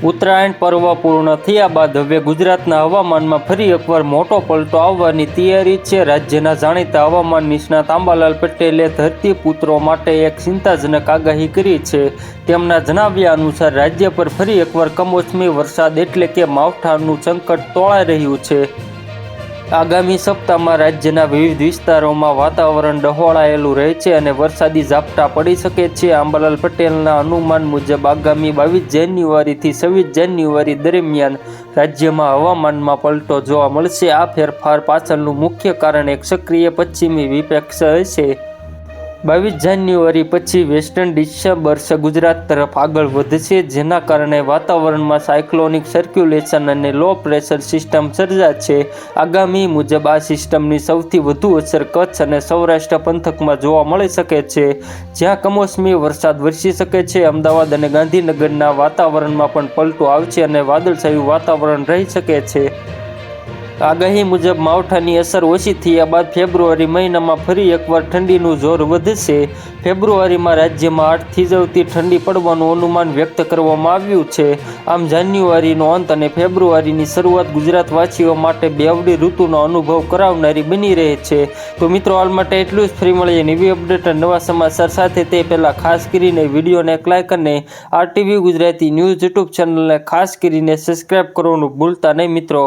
ઉત્તરાયણ પર્વ પૂર્ણ થયા બાદ હવે ગુજરાતના હવામાનમાં ફરી એકવાર મોટો પલટો આવવાની તૈયારી છે। રાજ્યના જાણીતા હવામાન નિષ્ણાત અંબાલાલ પટેલે ધરતીપુત્રો માટે એક ચિંતાજનક આગાહી કરી છે। તેમના જણાવ્યા અનુસાર રાજ્ય પર ફરી એકવાર કમોસમી વરસાદ એટલે કે માવઠાનું સંકટ તોળાઈ રહ્યું છે। આગામી સપ્તાહમાં રાજ્યના વિવિધ વિસ્તારોમાં વાતાવરણ ડહોળાયેલું રહે છે અને વરસાદી ઝાપટા પડી શકે છે। અંબાલાલ પટેલના અનુમાન મુજબ આગામી 22 જાન્યુઆરીથી 26 જાન્યુઆરી દરમિયાન રાજ્યમાં હવામાનમાં પલટો જોવા મળશે। આ ફેરફાર પાછળનું મુખ્ય કારણ એક સક્રિય પશ્ચિમી વિક્ષેપ હશે। 22 જાન્યુઆરી પછી વેસ્ટર્ન ડિસ્ટર્બન્સ ગુજરાત તરફ આગળ વધશે, જેના કારણે વાતાવરણમાં સાયક્લોનિક સર્ક્યુલેશન અને લો પ્રેશર સિસ્ટમ સર્જાશે। આગામી મુજબ આ સિસ્ટમની સૌથી વધુ અસર કચ્છ અને સૌરાષ્ટ્ર પંથકમાં જોવા મળી શકે છે, જ્યાં કમોસમી વરસાદ વરસી શકે છે। અમદાવાદ અને ગાંધીનગરના વાતાવરણમાં પણ પલટો આવશે અને વાદળછાયું વાતાવરણ રહી શકે છે। આગાહી મુજબ માવઠાની અસર ઓછી થયા બાદ ફેબ્રુઆરી મહિનામાં ફરી એકવાર ઠંડીનું જોર વધશે। ફેબ્રુઆરીમાં રાજ્યમાં 8 થીજવતી ઠંડી પડવાનું અનુમાન વ્યક્ત કરવામાં આવ્યું છે। આમ જાન્યુઆરીનો અંત અને ફેબ્રુઆરીની શરૂઆત ગુજરાતવાસીઓ માટે બેવડી ઋતુનો અનુભવ કરાવનારી બની રહે છે। તો મિત્રો, હાલ માટે એટલું જ। ફરી મળીએ નવી અપડેટ અને નવા સમાચાર સાથે। તે પહેલાં ખાસ કરીને વિડીયોને એક લાઇક અને RTV ગુજરાતી ન્યૂઝ યુટ્યુબ ચેનલને ખાસ કરીને સબસ્ક્રાઈબ કરવાનું ભૂલતા નહીં મિત્રો।